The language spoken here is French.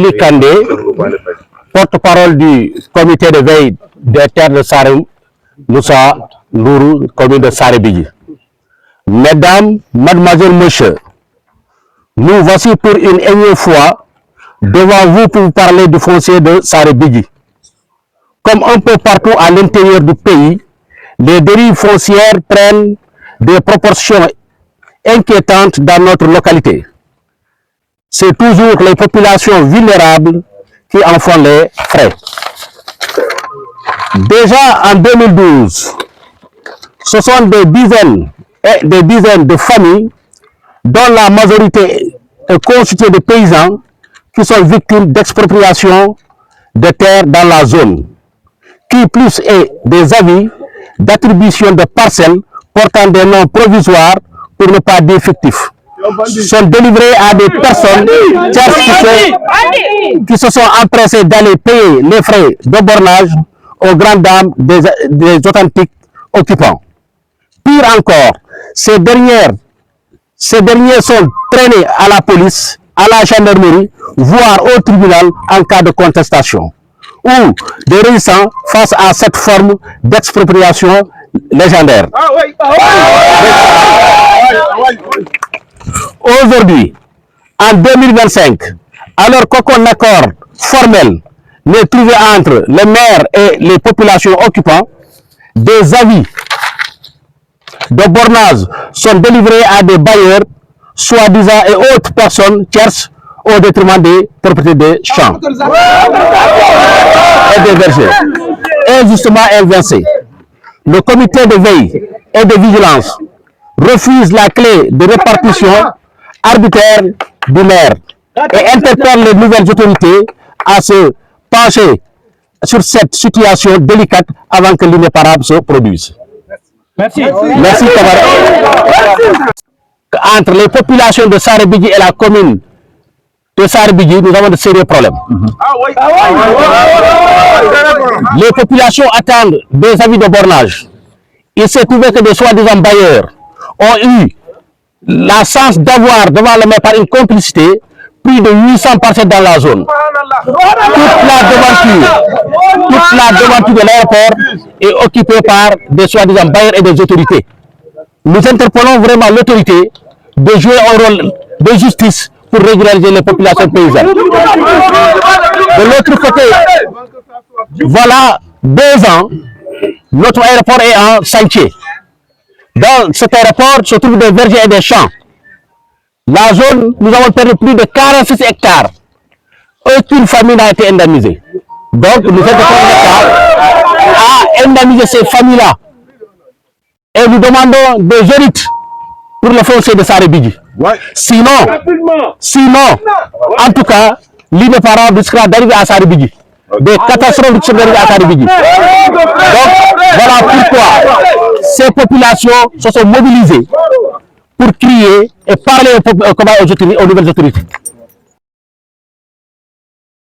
Ili Kandé, porte-parole du comité de veille des terres de Saré Moussa Nourou, commune de Saré-Bidji. Mesdames, mademoiselles, messieurs, nous voici pour une énième fois devant vous pour vous parler du foncier de Saré-Bidji. Comme un peu partout à l'intérieur du pays, les dérives foncières prennent des proportions inquiétantes dans notre localité. C'est toujours les populations vulnérables qui en font les frais. Déjà en 2012, ce sont des dizaines et des dizaines de familles dont la majorité est constituée de paysans qui sont victimes d'expropriation de terres dans la zone, qui plus est des avis d'attribution de parcelles portant des noms provisoires pour ne pas dire fictifs, sont délivrés à des personnes qui se sont empressées d'aller payer les frais de bornage aux grandes dames des authentiques occupants. Pire encore, ces derniers sont traînés à la police, à la gendarmerie, voire au tribunal en cas de contestation, ou des résistants face à cette forme d'expropriation légendaire. Aujourd'hui, en 2025, alors qu'aucun accord formel n'est trouvé entre les maires et les populations occupantes, des avis de bornage sont délivrés à des bailleurs, soi-disant et autres personnes tierces au détriment des propriétés des champs et des vergers, injustement inversés. Le comité de veille et de vigilance refuse la clé de répartition arbitraire du maire et interpelle les nouvelles autorités à se pencher sur cette situation délicate avant que l'irréparable se produise. Merci. Merci, camarades. Entre les populations de Saré-Bidji et la commune de Saré-Bidji, nous avons de sérieux problèmes. Les populations attendent des avis de bornage. Il s'est trouvé que des soi-disant bailleurs ont eu la chance d'avoir devant le maire par une complicité plus de 800 parcelles dans la zone. Toute la devanture de l'aéroport est occupée par des soi-disant bailleurs et des autorités. Nous interpellons vraiment l'autorité de jouer un rôle de justice pour régulariser les populations paysannes. De l'autre côté, voilà 2 ans, notre aéroport est en chantier. Dans cet aéroport se trouvent des vergers et des champs. La zone, nous avons perdu plus de 46 hectares. Aucune famille n'a été indemnisée. Donc, nous interpellons l'État à indemniser ces familles-là. Et nous demandons des hérits pour le foncier de Saré-Bidji. Sinon, en tout cas, l'irréparable risquera d'arriver à Saré-Bidji. Des catastrophes risquent d'arriver à Saré-Bidji. Donc, voilà pourquoi ces populations se sont mobilisées pour crier et parler aux nouvelles autorités.